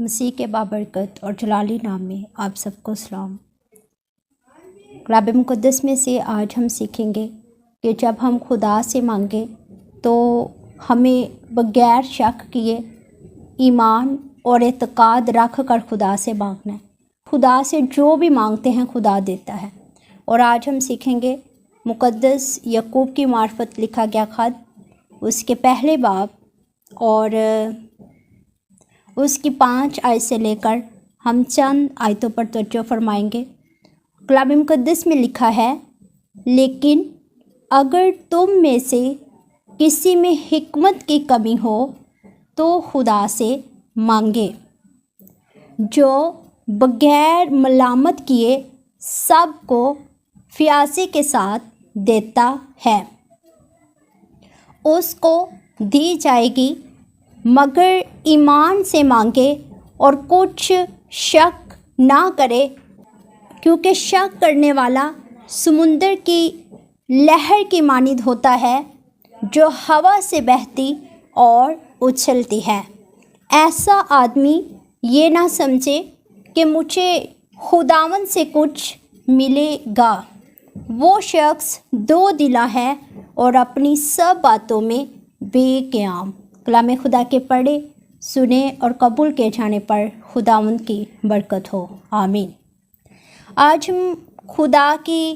مسیح کے بابرکت اور جلالی نام میں آپ سب کو سلام۔ کتاب مقدس میں سے آج ہم سیکھیں گے کہ جب ہم خدا سے مانگیں تو ہمیں بغیر شک کیے ایمان اور اعتقاد رکھ کر خدا سے مانگنا ہے۔ خدا سے جو بھی مانگتے ہیں خدا دیتا ہے۔ اور آج ہم سیکھیں گے مقدس یعقوب کی معرفت لکھا گیا خط، اس کے پہلے باب اور اس کی 5 آیت سے لے کر ہم چند آیتوں پر توجہ فرمائیں گے۔ کلام مقدس میں لکھا ہے، لیکن اگر تم میں سے کسی میں حکمت کی کمی ہو تو خدا سے مانگے، جو بغیر ملامت کیے سب کو فیاضی کے ساتھ دیتا ہے، اس کو دی جائے گی، مگر ایمان سے مانگے اور کچھ شک نہ کرے، کیونکہ شک کرنے والا سمندر کی لہر کی مانند ہوتا ہے جو ہوا سے بہتی اور اچھلتی ہے۔ ایسا آدمی یہ نہ سمجھے کہ مجھے خداوند سے کچھ ملے گا۔ وہ شخص دو دلا ہے اور اپنی سب باتوں میں بے قیام۔ کلام خدا کے پڑھے، سنے اور قبول کیے جانے پر خداوند کی برکت ہو، آمین۔ آج ہم خدا کی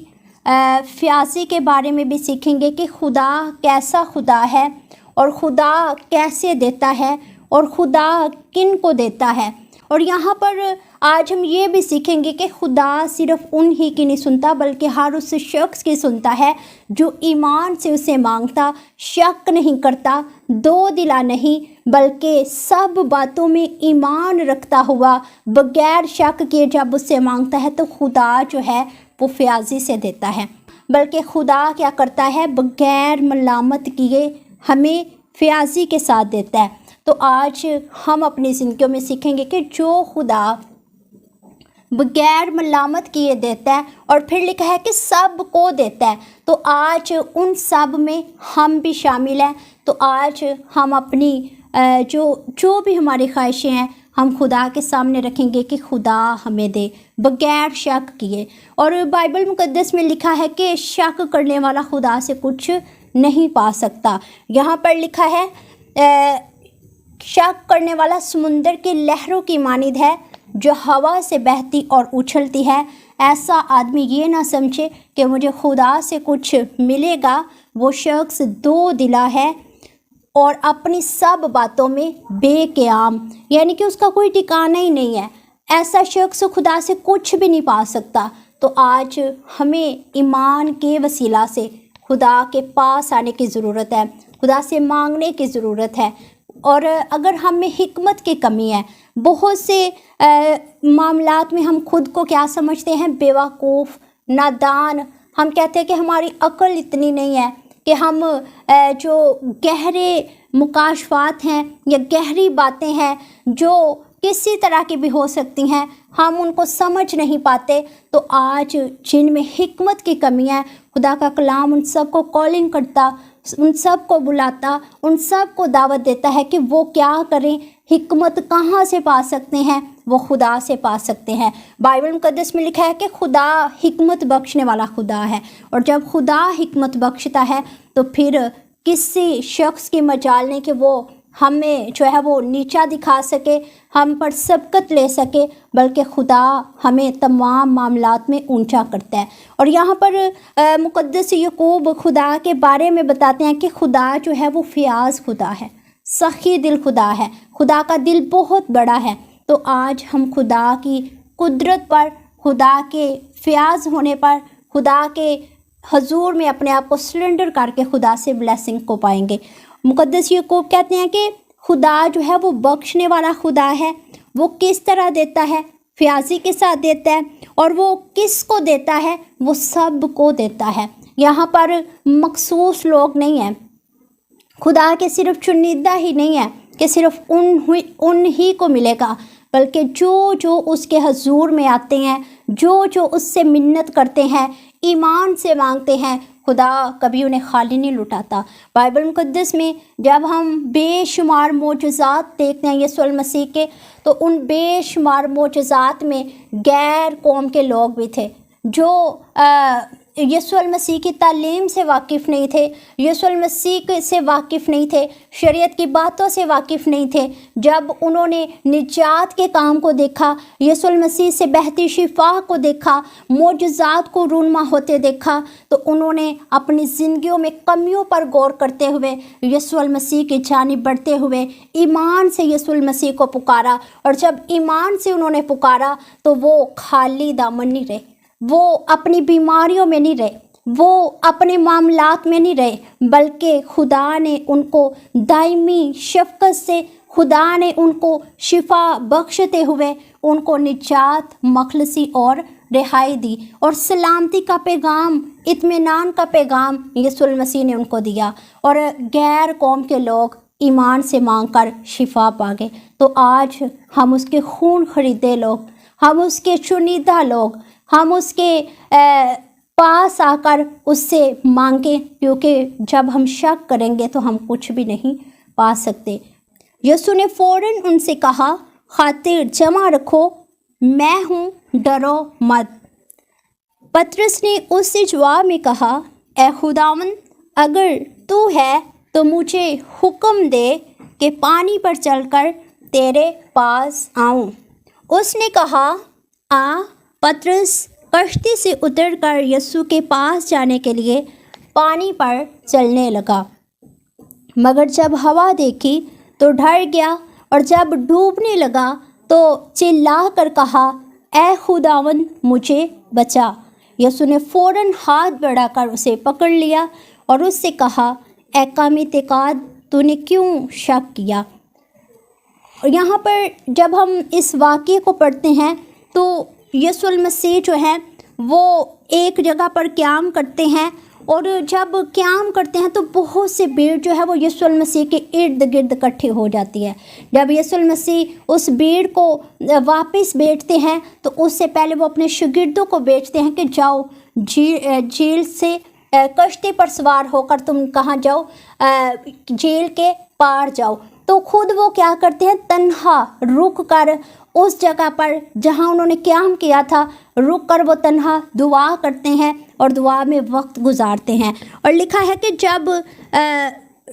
فیاضی کے بارے میں بھی سیکھیں گے کہ خدا کیسا خدا ہے اور خدا کیسے دیتا ہے اور خدا کن کو دیتا ہے۔ اور یہاں پر آج ہم یہ بھی سیکھیں گے کہ خدا صرف انہی کی نہیں سنتا بلکہ ہر اس شخص کی سنتا ہے جو ایمان سے اسے مانگتا، شک نہیں کرتا، دو دلا نہیں بلکہ سب باتوں میں ایمان رکھتا ہوا بغیر شک کیے جب اسے مانگتا ہے تو خدا جو ہے وہ فیاضی سے دیتا ہے۔ بلکہ خدا کیا کرتا ہے؟ بغیر ملامت کیے ہمیں فیاضی کے ساتھ دیتا ہے۔ تو آج ہم اپنی زندگیوں میں سیکھیں گے کہ جو خدا بغیر ملامت کیے دیتا ہے اور پھر لکھا ہے کہ سب کو دیتا ہے، تو آج ان سب میں ہم بھی شامل ہیں۔ تو آج ہم اپنی جو بھی ہماری خواہشیں ہیں ہم خدا کے سامنے رکھیں گے کہ خدا ہمیں دے بغیر شک کیے۔ اور بائبل مقدس میں لکھا ہے کہ شک کرنے والا خدا سے کچھ نہیں پا سکتا۔ یہاں پر لکھا ہے شک کرنے والا سمندر کی لہروں کی مانند ہے جو ہوا سے بہتی اور اچھلتی ہے۔ ایسا آدمی یہ نہ سمجھے کہ مجھے خدا سے کچھ ملے گا۔ وہ شخص دو دلا ہے اور اپنی سب باتوں میں بے قیام، یعنی کہ اس کا کوئی ٹھکانہ ہی نہیں ہے۔ ایسا شخص خدا سے کچھ بھی نہیں پا سکتا۔ تو آج ہمیں ایمان کے وسیلہ سے خدا کے پاس آنے کی ضرورت ہے، خدا سے مانگنے کی ضرورت ہے۔ اور اگر ہم میں حکمت کی کمی ہے، بہت سے معاملات میں ہم خود کو کیا سمجھتے ہیں؟ بیوقوف، نادان۔ ہم کہتے ہیں کہ ہماری عقل اتنی نہیں ہے کہ ہم جو گہرے مکاشفات ہیں یا گہری باتیں ہیں جو کسی طرح کی بھی ہو سکتی ہیں ہم ان کو سمجھ نہیں پاتے۔ تو آج جن میں حکمت کی کمی ہے، خدا کا کلام ان سب کو کالنگ کرتا، ان سب کو بلاتا، ان سب کو دعوت دیتا ہے کہ وہ کیا کریں، حکمت کہاں سے پا سکتے ہیں؟ وہ خدا سے پا سکتے ہیں۔ بائبل مقدس میں لکھا ہے کہ خدا حکمت بخشنے والا خدا ہے، اور جب خدا حکمت بخشتا ہے تو پھر کسی شخص کی مجال نہیں کہ وہ ہمیں جو ہے وہ نیچا دکھا سکے، ہم پر سبقت لے سکے، بلکہ خدا ہمیں تمام معاملات میں اونچا کرتا ہے۔ اور یہاں پر مقدس یعقوب خدا کے بارے میں بتاتے ہیں کہ خدا جو ہے وہ فیاض خدا ہے، سخی دل خدا ہے، خدا کا دل بہت بڑا ہے۔ تو آج ہم خدا کی قدرت پر، خدا کے فیاض ہونے پر، خدا کے حضور میں اپنے آپ کو سرنڈر کر کے خدا سے بلیسنگ کو پائیں گے۔ مقدس یعقوب کہتے ہیں کہ خدا جو ہے وہ بخشنے والا خدا ہے۔ وہ کس طرح دیتا ہے؟ فیاضی کے ساتھ دیتا ہے۔ اور وہ کس کو دیتا ہے؟ وہ سب کو دیتا ہے۔ یہاں پر مخصوص لوگ نہیں ہیں، خدا کے صرف چنیدہ ہی نہیں ہے کہ صرف ان ہی کو ملے گا، بلکہ جو اس کے حضور میں آتے ہیں، جو اس سے منت کرتے ہیں، ایمان سے مانگتے ہیں، خدا کبھی انہیں خالی نہیں لٹاتا۔ بائبل مقدس میں جب ہم بے شمار معجزات دیکھتے ہیں یسوع المسیح کے، تو ان بے شمار معجزات میں غیر قوم کے لوگ بھی تھے جو یسوع المسیح کی تعلیم سے واقف نہیں تھے، یسوع المسیح سے واقف نہیں تھے، شریعت کی باتوں سے واقف نہیں تھے۔ جب انہوں نے نجات کے کام کو دیکھا، یسوع المسیح سے بہتی شفا کو دیکھا، معجزات کو رونما ہوتے دیکھا، تو انہوں نے اپنی زندگیوں میں کمیوں پر غور کرتے ہوئے یسوع المسیح کی جانب بڑھتے ہوئے ایمان سے یسوع المسیح کو پکارا، اور جب ایمان سے انہوں نے پکارا تو وہ خالی دامن نہیں رہے، وہ اپنی بیماریوں میں نہیں رہے، وہ اپنے معاملات میں نہیں رہے، بلکہ خدا نے ان کو دائمی شفقت سے، خدا نے ان کو شفا بخشتے ہوئے ان کو نجات، مخلصی اور رہائی دی، اور سلامتی کا پیغام، اطمینان کا پیغام یسوع المسیح نے ان کو دیا، اور غیر قوم کے لوگ ایمان سے مانگ کر شفا پا گئے۔ تو آج ہم اس کے خون خریدے لوگ، ہم اس کے چنیدہ لوگ، ہم اس کے پاس آ کر اس سے مانگیں، کیونکہ جب ہم شک کریں گے تو ہم کچھ بھی نہیں پا سکتے۔ یسوع نے فوراً ان سے کہا، خاطر جمع رکھو، میں ہوں، ڈرو مت۔ پطرس نے اس سے جواب میں کہا، اے خداوند، اگر تو ہے تو مجھے حکم دے کہ پانی پر چل کر تیرے پاس آؤں۔ اس نے کہا، آ۔ پطرس کشتی سے اتر کر یسوع کے پاس جانے کے لیے پانی پر چلنے لگا، مگر جب ہوا دیکھی تو ڈر گیا، اور جب ڈوبنے لگا تو چلا کر کہا، اے خداوند، مجھے بچا۔ یسوع نے فوراً ہاتھ بڑھا کر اسے پکڑ لیا اور اس سے کہا، اے کم اعتقاد، تو نے کیوں شک کیا؟ یہاں پر جب ہم اس واقعے کو پڑھتے ہیں تو یسوع المسیح جو ہیں وہ ایک جگہ پر قیام کرتے ہیں، اور جب قیام کرتے ہیں تو بہت سے بھیڑ جو ہے وہ یسوع المسیح کے ارد گرد اکٹھی ہو جاتی ہے۔ جب یسوع المسیح اس بھیڑ کو واپس بیچتے ہیں تو اس سے پہلے وہ اپنے شاگردوں کو بیچتے ہیں کہ جاؤ جھیل سے کشتی پر سوار ہو کر تم کہاں جاؤ، جھیل کے پار جاؤ۔ تو خود وہ کیا کرتے ہیں، تنہا رک کر اس جگہ پر جہاں انہوں نے قیام کیا تھا، رک کر وہ تنہا دعا کرتے ہیں اور دعا میں وقت گزارتے ہیں۔ اور لکھا ہے کہ جب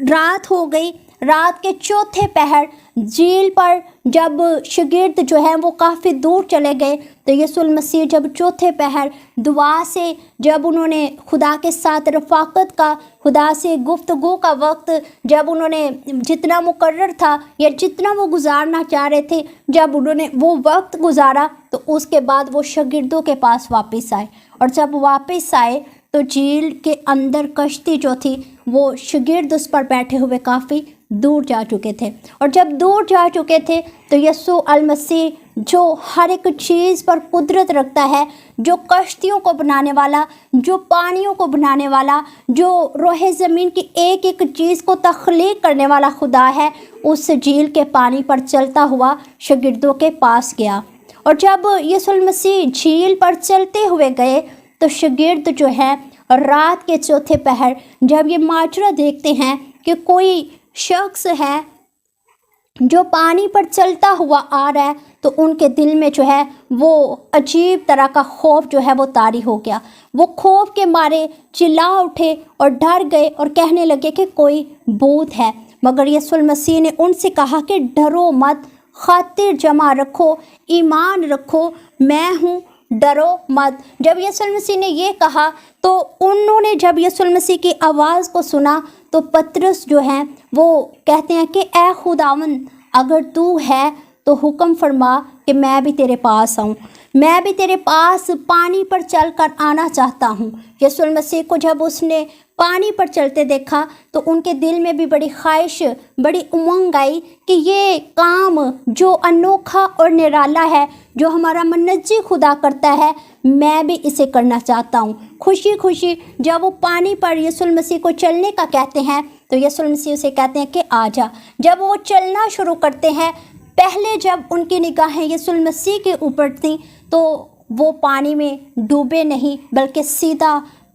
رات ہو گئی، رات کے چوتھے پہر جھیل پر جب شاگرد جو ہیں وہ کافی دور چلے گئے، تو یسوع المسیح جب چوتھے پہر دعا سے، جب انہوں نے خدا کے ساتھ رفاقت کا، خدا سے گفتگو کا وقت جب انہوں نے جتنا مقرر تھا یا جتنا وہ گزارنا چاہ رہے تھے، جب انہوں نے وہ وقت گزارا تو اس کے بعد وہ شاگردوں کے پاس واپس آئے، اور جب واپس آئے تو جھیل کے اندر کشتی جو تھی وہ شاگرد اس پر بیٹھے ہوئے کافی دور جا چکے تھے، اور جب دور جا چکے تھے تو یسوع المسیح جو ہر ایک چیز پر قدرت رکھتا ہے، جو کشتیوں کو بنانے والا، جو پانیوں کو بنانے والا، جو روح زمین کی ایک ایک چیز کو تخلیق کرنے والا خدا ہے، اس جھیل کے پانی پر چلتا ہوا شاگردوں کے پاس گیا۔ اور جب یسوع المسیح جھیل پر چلتے ہوئے گئے تو شاگرد جو ہے رات کے چوتھے پہر جب یہ ماجرا دیکھتے ہیں کہ کوئی شخص ہے جو پانی پر چلتا ہوا آ رہا ہے، تو ان کے دل میں جو ہے وہ عجیب طرح کا خوف جو ہے وہ طاری ہو گیا۔ وہ خوف کے مارے چلا اٹھے اور ڈر گئے اور کہنے لگے کہ کوئی بھوت ہے، مگر یسوع المسیح نے ان سے کہا کہ ڈرو مت، خاطر جمع رکھو، ایمان رکھو، میں ہوں، ڈرو مت۔ جب یسوع المسیح نے یہ کہا تو انہوں نے جب یسوع المسیح کی آواز کو سنا تو پطرس جو ہیں وہ کہتے ہیں کہ اے خداوند، اگر تو ہے تو حکم فرما کہ میں بھی تیرے پاس آؤں، میں بھی تیرے پاس پانی پر چل کر آنا چاہتا ہوں۔ یسوع المسیح کو جب اس نے پانی پر چلتے دیکھا تو ان کے دل میں بھی بڑی خواہش، بڑی امنگ آئی کہ یہ کام جو انوکھا اور نرالا ہے، جو ہمارا منجی خدا کرتا ہے، میں بھی اسے کرنا چاہتا ہوں۔ خوشی خوشی جب وہ پانی پر یسوع المسیح کو چلنے کا کہتے ہیں تو یسوع المسیح اسے کہتے ہیں کہ آ جا۔ جب وہ چلنا شروع کرتے ہیں، پہلے جب ان کی نگاہیں یسوع المسیح کے اوپر تھیں تو وہ پانی میں ڈوبے نہیں، بلکہ سیدھا